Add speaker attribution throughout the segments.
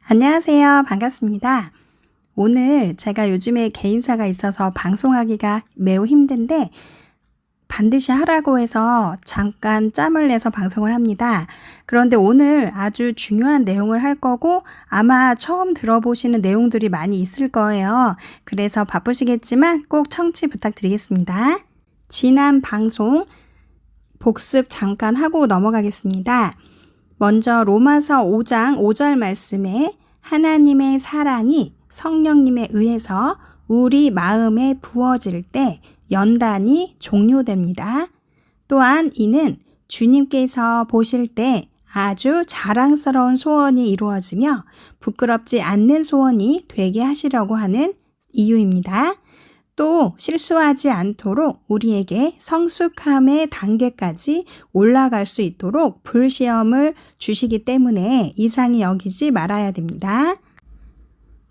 Speaker 1: 안녕하세요. 반갑습니다. 오늘 제가 요즘에 개인사가 있어서 방송하기가 매우 힘든데 반드시 하라고 해서 잠깐 짬을 내서 방송을 합니다. 그런데 오늘 아주 중요한 내용을 할 거고 아마 처음 들어보시는 내용들이 많이 있을 거예요. 그래서 바쁘시겠지만 꼭 청취 부탁드리겠습니다. 지난 방송 복습 잠깐 하고 넘어가겠습니다. 먼저 로마서 5장 5절 말씀에 하나님의 사랑이 성령님에 의해서 우리 마음에 부어질 때 연단이 종료됩니다. 또한 이는 주님께서 보실 때 아주 자랑스러운 소원이 이루어지며 부끄럽지 않는 소원이 되게 하시려고 하는 이유입니다. 또 실수하지 않도록 우리에게 성숙함의 단계까지 올라갈 수 있도록 불시험을 주시기 때문에 이상히 여기지 말아야 됩니다.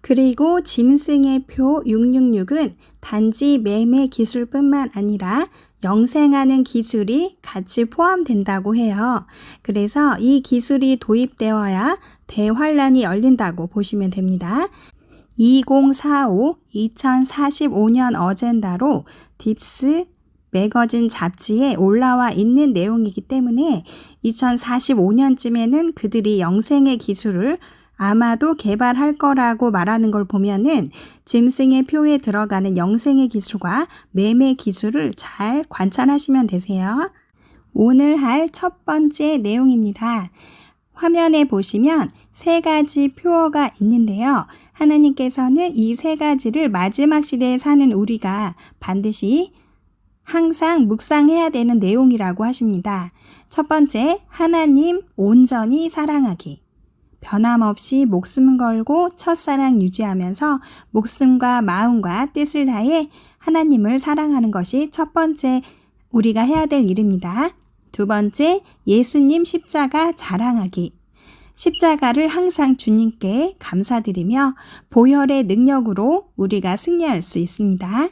Speaker 1: 그리고 짐승의 표 666은 단지 매매 기술뿐만 아니라 영생하는 기술이 같이 포함된다고 해요. 그래서 이 기술이 도입되어야 대환란이 열린다고 보시면 됩니다. 2045 어젠다로 딥스 매거진 잡지에 올라와 있는 내용이기 때문에 2045년쯤에는 그들이 영생의 기술을 아마도 개발할 거라고 말하는 걸 보면은 짐승의 표에 들어가는 영생의 기술과 매매 기술을 잘 관찰하시면 되세요. 오늘 할 첫 번째 내용입니다. 화면에 보시면 세 가지 표어가 있는데요. 하나님께서는 이 세 가지를 마지막 시대에 사는 우리가 반드시 항상 묵상해야 되는 내용이라고 하십니다. 첫 번째, 하나님 온전히 사랑하기. 변함없이 목숨 걸고 첫사랑 유지하면서 목숨과 마음과 뜻을 다해 하나님을 사랑하는 것이 첫 번째 우리가 해야 될 일입니다. 두 번째, 예수님 십자가 자랑하기. 십자가를 항상 주님께 감사드리며 보혈의 능력으로 우리가 승리할 수 있습니다.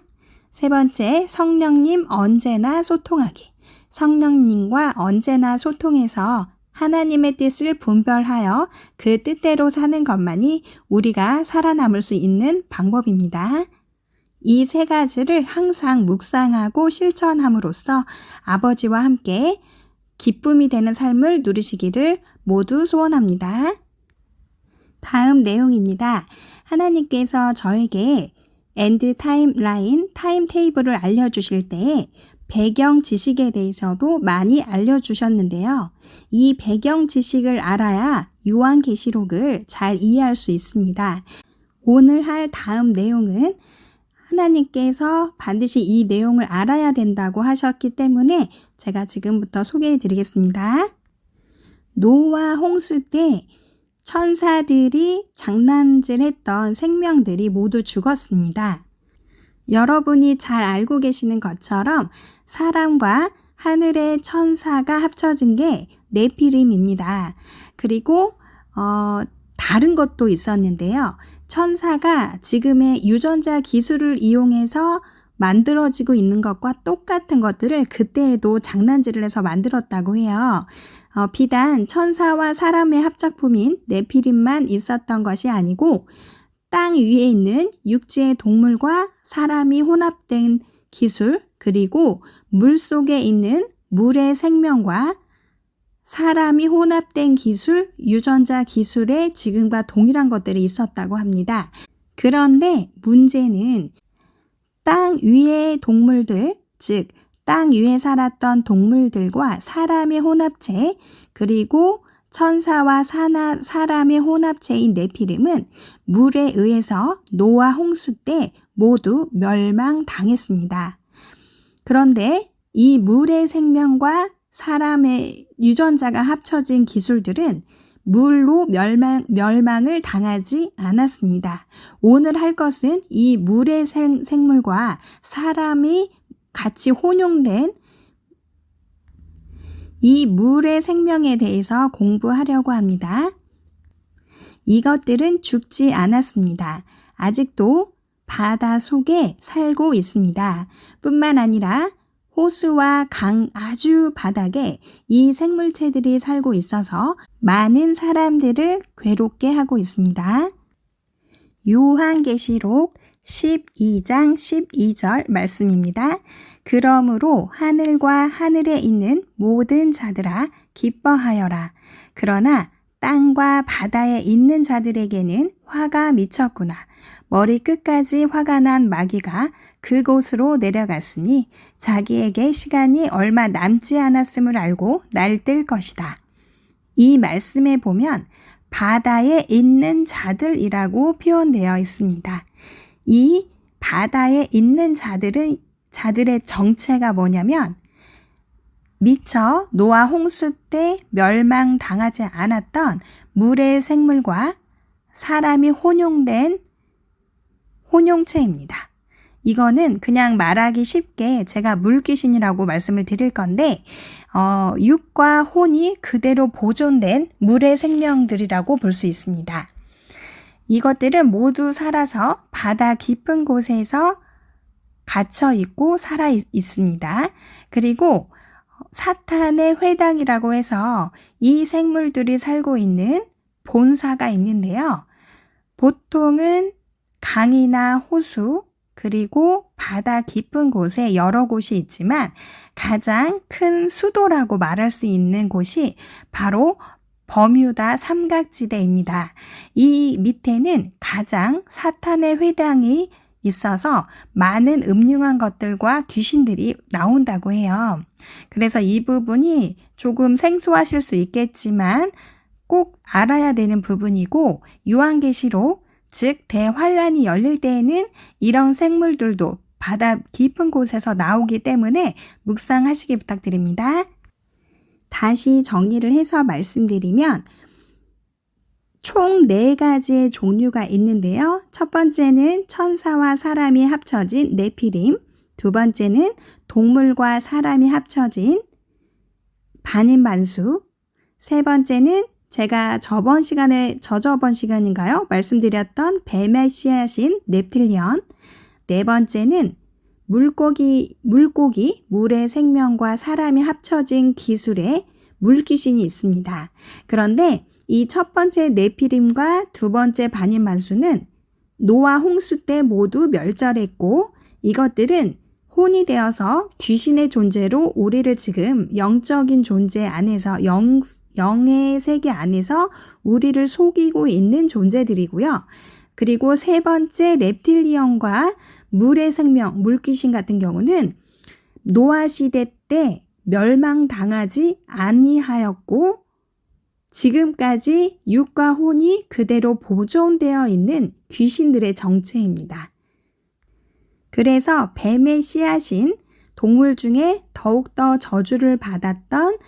Speaker 1: 세 번째, 성령님 언제나 소통하기. 성령님과 언제나 소통해서 하나님의 뜻을 분별하여 그 뜻대로 사는 것만이 우리가 살아남을 수 있는 방법입니다. 이 세 가지를 항상 묵상하고 실천함으로써 아버지와 함께 기쁨이 되는 삶을 누리시기를 모두 소원합니다. 다음 내용입니다. 하나님께서 저에게 엔드 타임 라인, 타임 테이블을 알려주실 때 배경 지식에 대해서도 많이 알려주셨는데요. 이 배경 지식을 알아야 요한계시록을 잘 이해할 수 있습니다. 오늘 할 다음 내용은 하나님께서 반드시 이 내용을 알아야 된다고 하셨기 때문에 제가 지금부터 소개해 드리겠습니다. 노아 홍수 때 천사들이 장난질했던 생명들이 모두 죽었습니다. 여러분이 잘 알고 계시는 것처럼 사람과 하늘의 천사가 합쳐진 게 네피림입니다. 그리고 다른 것도 있었는데요. 천사가 지금의 유전자 기술을 이용해서 만들어지고 있는 것과 똑같은 것들을 그때에도 장난질을 해서 만들었다고 해요. 비단 천사와 사람의 합작품인 네피림만 있었던 것이 아니고 땅 위에 있는 육지의 동물과 사람이 혼합된 기술, 그리고 물 속에 있는 물의 생명과 사람이 혼합된 기술, 유전자 기술에 지금과 동일한 것들이 있었다고 합니다. 그런데 문제는 땅 위의 동물들, 즉 땅 위에 살았던 동물들과 사람의 혼합체, 그리고 천사와 사람의 혼합체인 네피림은 물에 의해서 노아 홍수 때 모두 멸망당했습니다. 그런데 이 물의 생명과 사람의 유전자가 합쳐진 기술들은 물로 멸망을 당하지 않았습니다. 오늘 할 것은 이 물의 생물과 사람이 같이 혼용된 이 물의 생명에 대해서 공부하려고 합니다. 이것들은 죽지 않았습니다. 아직도 바다 속에 살고 있습니다. 뿐만 아니라 호수와 강 아주 바닥에 이 생물체들이 살고 있어서 많은 사람들을 괴롭게 하고 있습니다. 요한계시록 12장 12절 말씀입니다. 그러므로 하늘과 하늘에 있는 모든 자들아 기뻐하여라. 그러나 땅과 바다에 있는 자들에게는 화가 미쳤구나. 머리끝까지 화가 난 마귀가 그곳으로 내려갔으니 자기에게 시간이 얼마 남지 않았음을 알고 날뛸 것이다. 이 말씀에 보면 바다에 있는 자들이라고 표현되어 있습니다. 이 바다에 있는 자들의 정체가 뭐냐면 미처 노아 홍수 때 멸망당하지 않았던 물의 생물과 사람이 혼용된 혼용체입니다. 이거는 그냥 말하기 쉽게 제가 물귀신이라고 말씀을 드릴 건데 육과 혼이 그대로 보존된 물의 생명들이라고 볼 수 있습니다. 이것들은 모두 살아서 바다 깊은 곳에서 갇혀 있고 살아 있습니다. 그리고 사탄의 회당이라고 해서 이 생물들이 살고 있는 본사가 있는데요. 보통은 강이나 호수 그리고 바다 깊은 곳에 여러 곳이 있지만 가장 큰 수도라고 말할 수 있는 곳이 바로 버뮤다 삼각지대입니다. 이 밑에는 가장 사탄의 회당이 있어서 많은 음흉한 것들과 귀신들이 나온다고 해요. 그래서 이 부분이 조금 생소하실 수 있겠지만 꼭 알아야 되는 부분이고 요한계시록 즉 대환란이 열릴 때에는 이런 생물들도 바다 깊은 곳에서 나오기 때문에 묵상하시기 부탁드립니다. 다시 정리를 해서 말씀드리면 총 4가지의 종류가 있는데요. 첫 번째는 천사와 사람이 합쳐진 네피림, 두 번째는 동물과 사람이 합쳐진 반인반수, 세 번째는 제가 저저번 시간인가요? 말씀드렸던 뱀의 씨앗인 렙틸리언, 네 번째는 물고기, 물의 생명과 사람이 합쳐진 기술의 물귀신이 있습니다. 그런데 이 첫 번째 네피림과 두 번째 반인반수는 노아 홍수 때 모두 멸절했고 이것들은 혼이 되어서 귀신의 존재로 우리를 지금 영적인 존재 안에서 영의 세계 안에서 우리를 속이고 있는 존재들이고요. 그리고 세 번째 렙틸리언과 물의 생명, 물귀신 같은 경우는 노아 시대 때 멸망당하지 아니하였고 지금까지 육과 혼이 그대로 보존되어 있는 귀신들의 정체입니다. 그래서 뱀의 씨앗인 동물 중에 더욱더 저주를 받았던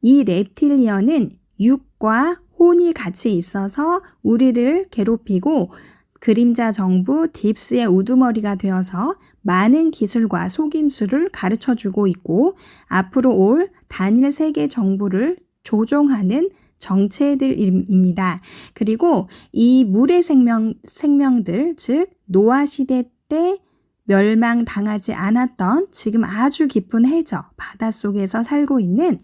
Speaker 1: 이 렙틸리언은 육과 혼이 같이 있어서 우리를 괴롭히고 그림자 정부 딥스의 우두머리가 되어서 많은 기술과 속임수를 가르쳐주고 있고 앞으로 올 단일 세계 정부를 조종하는 정체들입니다. 그리고 이 물의 생명들, 즉 노아 시대 때 멸망당하지 않았던 지금 아주 깊은 해저, 바닷속에서 살고 있는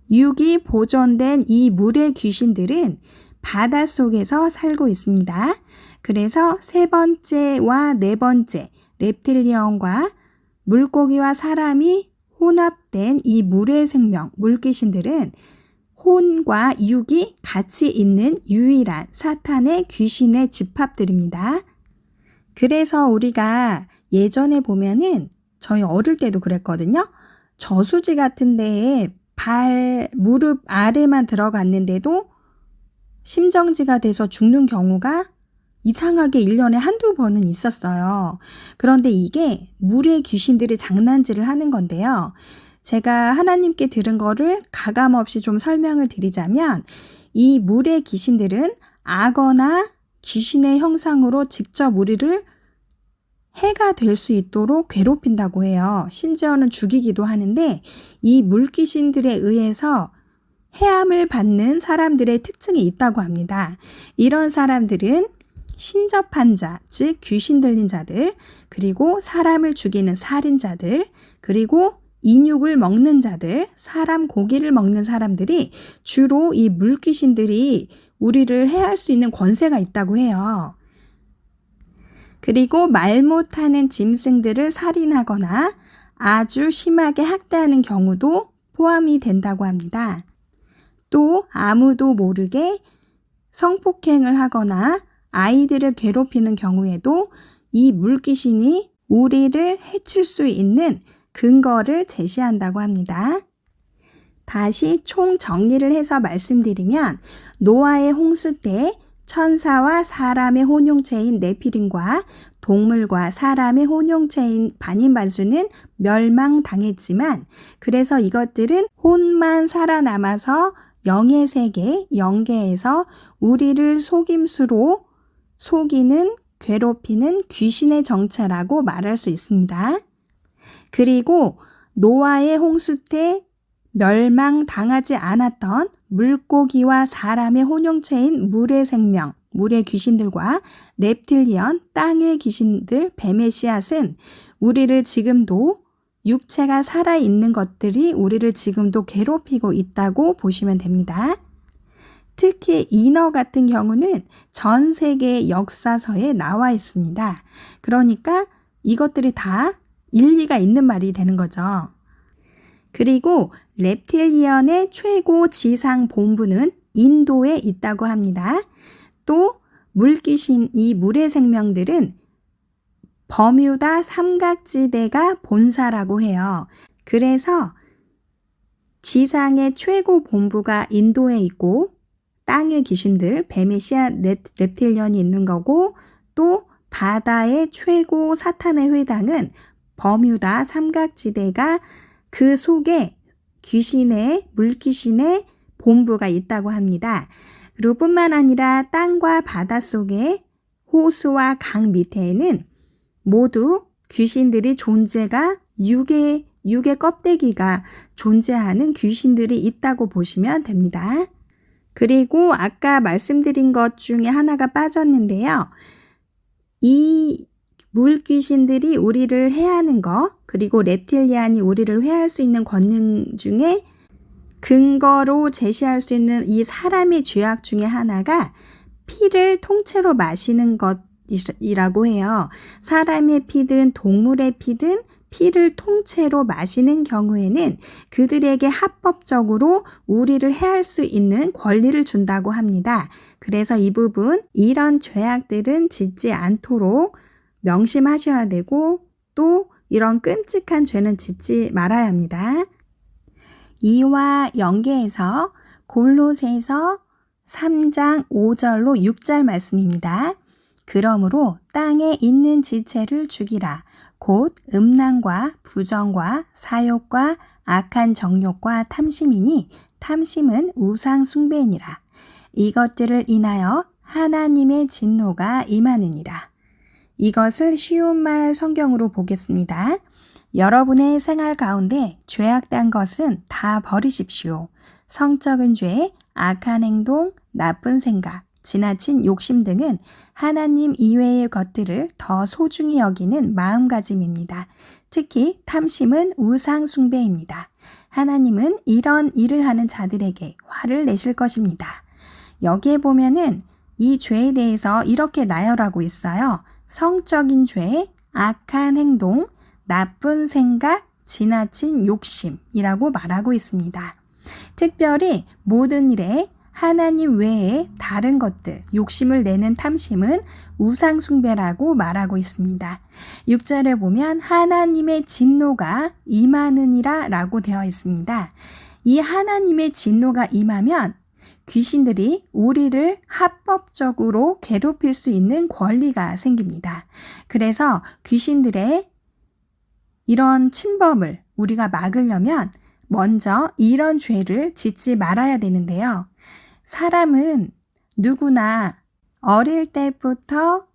Speaker 1: 육이 보존된 이 물의 귀신들은 바닷속에서 살고 있습니다. 그래서 세 번째와 네 번째 렙틸리언과 물고기와 사람이 혼합된 이 물의 생명, 물귀신들은 혼과 육이 같이 있는 유일한 사탄의 귀신의 집합들입니다. 그래서 우리가 예전에 보면은 저희 어릴 때도 그랬거든요. 저수지 같은 데에 무릎 아래만 들어갔는데도 심정지가 돼서 죽는 경우가 이상하게 1년에 한두 번은 있었어요. 그런데 이게 물의 귀신들이 장난질을 하는 건데요. 제가 하나님께 들은 거를 가감없이 좀 설명을 드리자면 이 물의 귀신들은 악어나 귀신의 형상으로 직접 우리를 해가 될 수 있도록 괴롭힌다고 해요. 심지어는 죽이기도 하는데 이 물귀신들에 의해서 해함을 받는 사람들의 특징이 있다고 합니다. 이런 사람들은 신접한 자, 즉 귀신 들린 자들, 그리고 사람을 죽이는 살인자들, 그리고 인육을 먹는 자들, 사람 고기를 먹는 사람들이 주로 이 물귀신들이 우리를 해할 수 있는 권세가 있다고 해요. 그리고 말 못하는 짐승들을 살인하거나 아주 심하게 학대하는 경우도 포함이 된다고 합니다. 또 아무도 모르게 성폭행을 하거나 아이들을 괴롭히는 경우에도 이 물귀신이 우리를 해칠 수 있는 근거를 제시한다고 합니다. 다시 총 정리를 해서 말씀드리면 노아의 홍수 때 천사와 사람의 혼용체인 네피림과 동물과 사람의 혼용체인 반인반수는 멸망당했지만 그래서 이것들은 혼만 살아남아서 영의 세계, 영계에서 우리를 속임수로 속이는, 괴롭히는 귀신의 정체라고 말할 수 있습니다. 그리고 노아의 홍수 때 멸망당하지 않았던 물고기와 사람의 혼용체인 물의 생명, 물의 귀신들과 렙틸리언, 땅의 귀신들, 뱀의 씨앗은 우리를 지금도 육체가 살아있는 것들이 우리를 지금도 괴롭히고 있다고 보시면 됩니다. 특히 인어 같은 경우는 전 세계 역사서에 나와 있습니다. 그러니까 이것들이 다 일리가 있는 말이 되는 거죠. 그리고 렙틸리언의 최고 지상 본부는 인도에 있다고 합니다. 또 물귀신, 이 물의 생명들은 버뮤다 삼각지대가 본사라고 해요. 그래서 지상의 최고 본부가 인도에 있고 땅의 귀신들, 뱀의 씨앗, 렙틸리언이 있는 거고 또 바다의 최고 사탄의 회당은 버뮤다 삼각지대가 그 속에 귀신의, 물귀신의 본부가 있다고 합니다. 그리고 뿐만 아니라 땅과 바다 속에 호수와 강 밑에는 모두 귀신들이 존재가 육의 껍데기가 존재하는 귀신들이 있다고 보시면 됩니다. 그리고 아까 말씀드린 것 중에 하나가 빠졌는데요. 이 물귀신들이 우리를 해하는 것, 그리고 렙틸리안이 우리를 해할 수 있는 권능 중에 근거로 제시할 수 있는 이 사람의 죄악 중에 하나가 피를 통째로 마시는 것이라고 해요. 사람의 피든 동물의 피든 피를 통째로 마시는 경우에는 그들에게 합법적으로 우리를 해할 수 있는 권리를 준다고 합니다. 그래서 이 부분, 이런 죄악들은 짓지 않도록 명심하셔야 되고 또 이런 끔찍한 죄는 짓지 말아야 합니다. 이와 연계해서 골로새서 3장 5절로 6절 말씀입니다. 그러므로 땅에 있는 지체를 죽이라. 곧 음란과 부정과 사욕과 악한 정욕과 탐심이니 탐심은 우상 숭배이니라. 이것들을 인하여 하나님의 진노가 임하느니라. 이것을 쉬운 말 성경으로 보겠습니다. 여러분의 생활 가운데 죄악된 것은 다 버리십시오. 성적인 죄, 악한 행동, 나쁜 생각, 지나친 욕심 등은 하나님 이외의 것들을 더 소중히 여기는 마음가짐입니다. 특히 탐심은 우상 숭배입니다. 하나님은 이런 일을 하는 자들에게 화를 내실 것입니다. 여기에 보면은 이 죄에 대해서 이렇게 나열하고 있어요. 성적인 죄, 악한 행동, 나쁜 생각, 지나친 욕심이라고 말하고 있습니다. 특별히 모든 일에 하나님 외에 다른 것들, 욕심을 내는 탐심은 우상 숭배라고 말하고 있습니다. 6절에 보면 하나님의 진노가 임하느니라 라고 되어 있습니다. 이 하나님의 진노가 임하면 귀신들이 우리를 합법적으로 괴롭힐 수 있는 권리가 생깁니다. 그래서 귀신들의 이런 침범을 우리가 막으려면 먼저 이런 죄를 짓지 말아야 되는데요. 사람은 누구나 어릴 때부터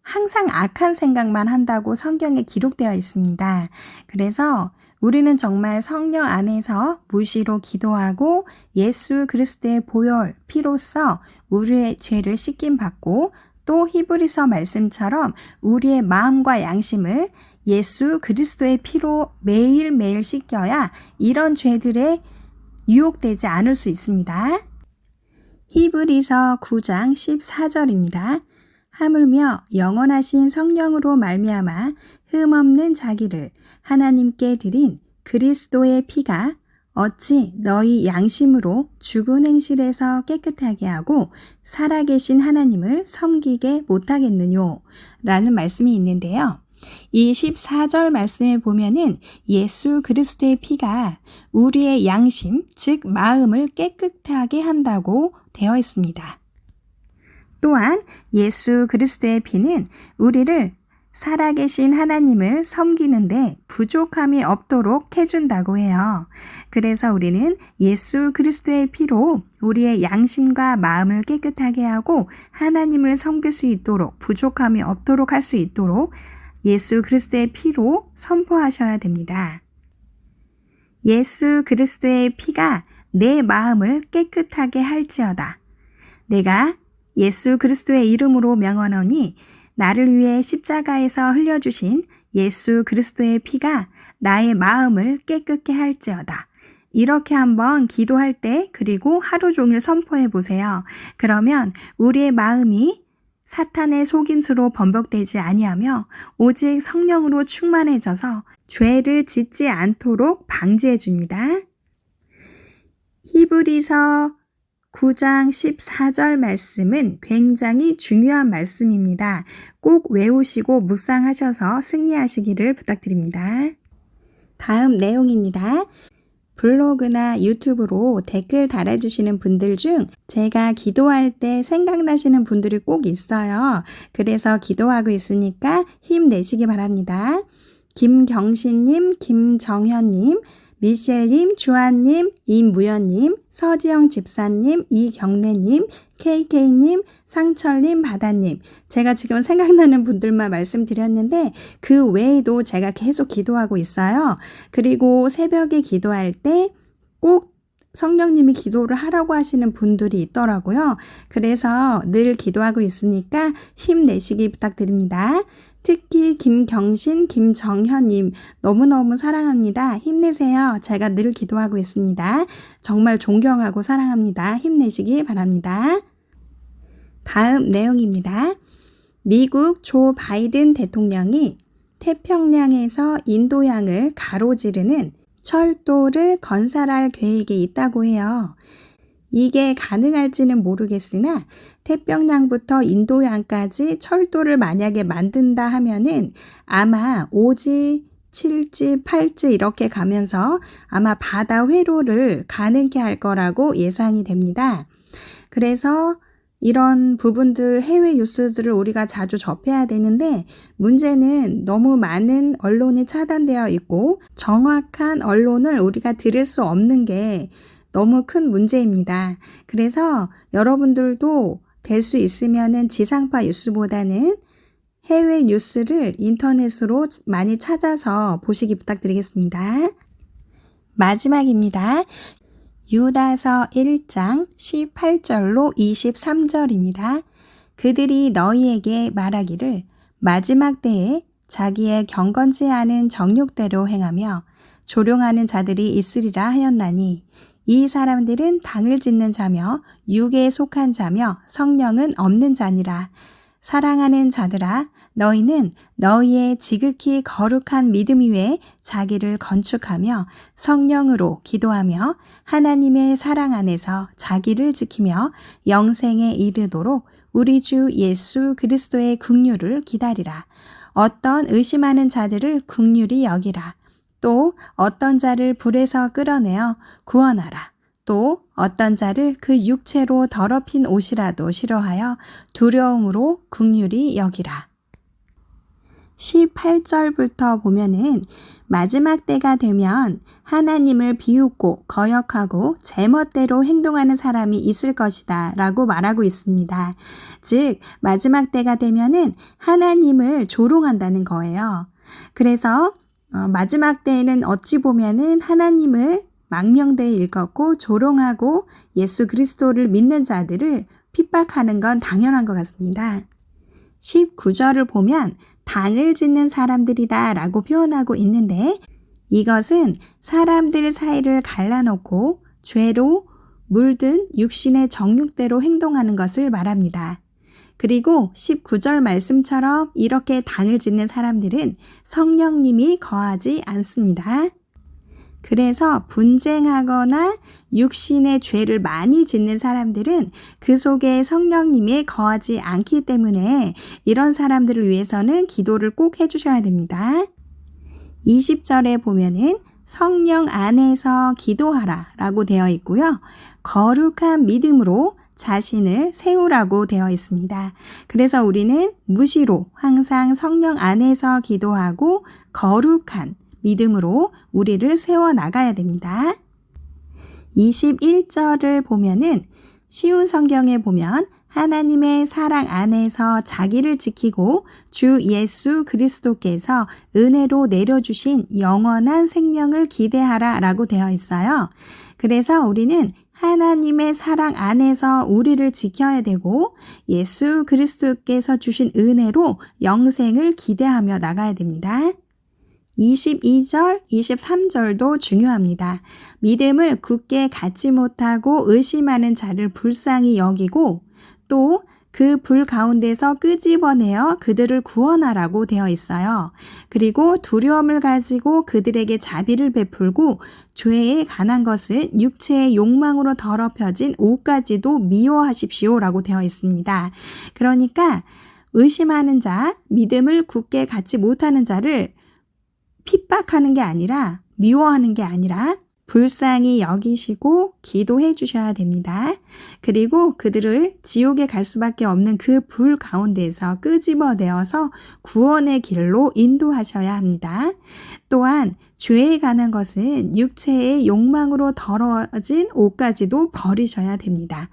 Speaker 1: 항상 악한 생각만 한다고 성경에 기록되어 있습니다. 그래서 우리는 정말 성령 안에서 무시로 기도하고 예수 그리스도의 보혈, 피로써 우리의 죄를 씻김 받고 또 히브리서 말씀처럼 우리의 마음과 양심을 예수 그리스도의 피로 매일매일 씻겨야 이런 죄들에 유혹되지 않을 수 있습니다. 히브리서 9장 14절입니다. 하물며 영원하신 성령으로 말미암아 흠없는 자기를 하나님께 드린 그리스도의 피가 어찌 너희 양심으로 죽은 행실에서 깨끗하게 하고 살아계신 하나님을 섬기게 못하겠느뇨? 라는 말씀이 있는데요. 이 14절 말씀에 보면은 예수 그리스도의 피가 우리의 양심, 즉 마음을 깨끗하게 한다고 되어 있습니다. 또한 예수 그리스도의 피는 우리를 살아계신 하나님을 섬기는데 부족함이 없도록 해준다고 해요. 그래서 우리는 예수 그리스도의 피로 우리의 양심과 마음을 깨끗하게 하고 하나님을 섬길 수 있도록 부족함이 없도록 할 수 있도록 예수 그리스도의 피로 선포하셔야 됩니다. 예수 그리스도의 피가 내 마음을 깨끗하게 할지어다. 내가 예수 그리스도의 이름으로 명하노니 나를 위해 십자가에서 흘려주신 예수 그리스도의 피가 나의 마음을 깨끗게 할지어다. 이렇게 한번 기도할 때 그리고 하루 종일 선포해 보세요. 그러면 우리의 마음이 사탄의 속임수로 번복되지 아니하며 오직 성령으로 충만해져서 죄를 짓지 않도록 방지해 줍니다. 히브리서 9장 14절 말씀은 굉장히 중요한 말씀입니다. 꼭 외우시고 묵상하셔서 승리하시기를 부탁드립니다. 다음 내용입니다. 블로그나 유튜브로 댓글 달아주시는 분들 중 제가 기도할 때 생각나시는 분들이 꼭 있어요. 그래서 기도하고 있으니까 힘내시기 바랍니다. 김경신님, 김정현님, 미셸님, 주한님, 임무연님, 서지영 집사님, 이경래님, KK님, 상철님, 바다님. 제가 지금 생각나는 분들만 말씀드렸는데 그 외에도 제가 계속 기도하고 있어요. 그리고 새벽에 기도할 때 꼭 성령님이 기도를 하라고 하시는 분들이 있더라고요. 그래서 늘 기도하고 있으니까 힘내시기 부탁드립니다. 특히 김경신, 김정현님 너무너무 사랑합니다. 힘내세요. 제가 늘 기도하고 있습니다. 정말 존경하고 사랑합니다. 힘내시기 바랍니다. 다음 내용입니다. 미국 조 바이든 대통령이 태평양에서 인도양을 가로지르는 철도를 건설할 계획이 있다고 해요. 이게 가능할지는 모르겠으나 태평양부터 인도양까지 철도를 만약에 만든다 하면은 아마 5지, 7지, 8지 이렇게 가면서 아마 바다 회로를 가능케 할 거라고 예상이 됩니다. 그래서 이런 부분들 해외 뉴스들을 우리가 자주 접해야 되는데 문제는 너무 많은 언론이 차단되어 있고 정확한 언론을 우리가 들을 수 없는 게 너무 큰 문제입니다. 그래서 여러분들도 될 수 있으면은 지상파 뉴스보다는 해외 뉴스를 인터넷으로 많이 찾아서 보시기 부탁드리겠습니다. 마지막입니다. 유다서 1장 18절로 23절입니다. 그들이 너희에게 말하기를 마지막 때에 자기의 경건치 않은 정욕대로 행하며 조롱하는 자들이 있으리라 하였나니 이 사람들은 당을 짓는 자며 육에 속한 자며 성령은 없는 자니라. 사랑하는 자들아, 너희는 너희의 지극히 거룩한 믿음 위에 자기를 건축하며 성령으로 기도하며 하나님의 사랑 안에서 자기를 지키며 영생에 이르도록 우리 주 예수 그리스도의 긍휼을 기다리라. 어떤 의심하는 자들을 긍휼히 여기라. 또 어떤 자를 불에서 끌어내어 구원하라. 또 어떤 자를 그 육체로 더럽힌 옷이라도 싫어하여 두려움으로 긍휼히 여기라. 18절부터 보면은 마지막 때가 되면 하나님을 비웃고 거역하고 제멋대로 행동하는 사람이 있을 것이다 라고 말하고 있습니다. 즉 마지막 때가 되면은 하나님을 조롱한다는 거예요. 그래서 마지막 때에는 어찌 보면은 하나님을 망령되이 일컫고 조롱하고 예수 그리스도를 믿는 자들을 핍박하는 건 당연한 것 같습니다. 19절을 보면 당을 짓는 사람들이다 라고 표현하고 있는데 이것은 사람들 사이를 갈라놓고 죄로 물든 육신의 정욕대로 행동하는 것을 말합니다. 그리고 19절 말씀처럼 이렇게 당을 짓는 사람들은 성령님이 거하지 않습니다. 그래서 분쟁하거나 육신의 죄를 많이 짓는 사람들은 그 속에 성령님이 거하지 않기 때문에 이런 사람들을 위해서는 기도를 꼭 해주셔야 됩니다. 20절에 보면은 성령 안에서 기도하라 라고 되어 있고요. 거룩한 믿음으로 자신을 세우라고 되어 있습니다. 그래서 우리는 무시로 항상 성령 안에서 기도하고 거룩한 믿음으로 우리를 세워나가야 됩니다. 21절을 보면은 쉬운 성경에 보면 하나님의 사랑 안에서 자기를 지키고 주 예수 그리스도께서 은혜로 내려주신 영원한 생명을 기대하라 라고 되어 있어요. 그래서 우리는 하나님의 사랑 안에서 우리를 지켜야 되고 예수 그리스도께서 주신 은혜로 영생을 기대하며 나가야 됩니다. 22절, 23절도 중요합니다. 믿음을 굳게 갖지 못하고 의심하는 자를 불쌍히 여기고 또 그 불 가운데서 끄집어내어 그들을 구원하라고 되어 있어요. 그리고 두려움을 가지고 그들에게 자비를 베풀고 죄에 관한 것은 육체의 욕망으로 더럽혀진 옷까지도 미워하십시오 라고 되어 있습니다. 그러니까 의심하는 자, 믿음을 굳게 갖지 못하는 자를 핍박하는 게 아니라 미워하는 게 아니라 불쌍히 여기시고 기도해 주셔야 됩니다. 그리고 그들을 지옥에 갈 수밖에 없는 그 불 가운데서 끄집어내어서 구원의 길로 인도하셔야 합니다. 또한 죄에 관한 것은 육체의 욕망으로 더러워진 옷까지도 버리셔야 됩니다.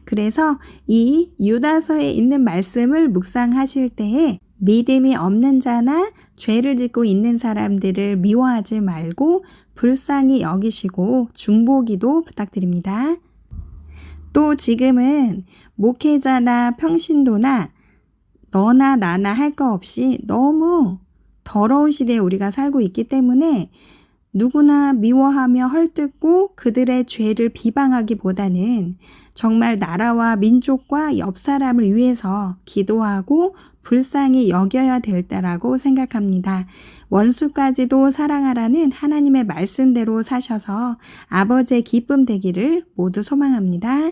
Speaker 1: 그래서 이 유다서에 있는 말씀을 묵상하실 때에 믿음이 없는 자나 죄를 짓고 있는 사람들을 미워하지 말고 불쌍히 여기시고 중보기도 부탁드립니다. 또 지금은 목회자나 평신도나 너나 나나 할 거 없이 너무 더러운 시대에 우리가 살고 있기 때문에 누구나 미워하며 헐뜯고 그들의 죄를 비방하기보다는 정말 나라와 민족과 옆 사람을 위해서 기도하고 불쌍히 여겨야 될 때라고 생각합니다. 원수까지도 사랑하라는 하나님의 말씀대로 사셔서 아버지의 기쁨 되기를 모두 소망합니다.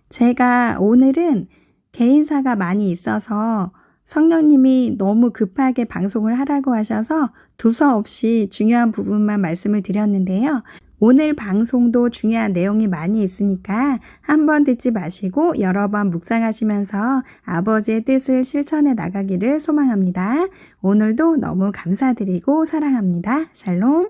Speaker 1: 제가 오늘은 개인사가 많이 있어서 성령님이 너무 급하게 방송을 하라고 하셔서 두서없이 중요한 부분만 말씀을 드렸는데요. 오늘 방송도 중요한 내용이 많이 있으니까 한번 듣지 마시고 여러 번 묵상하시면서 아버지의 뜻을 실천해 나가기를 소망합니다. 오늘도 너무 감사드리고 사랑합니다. 샬롬.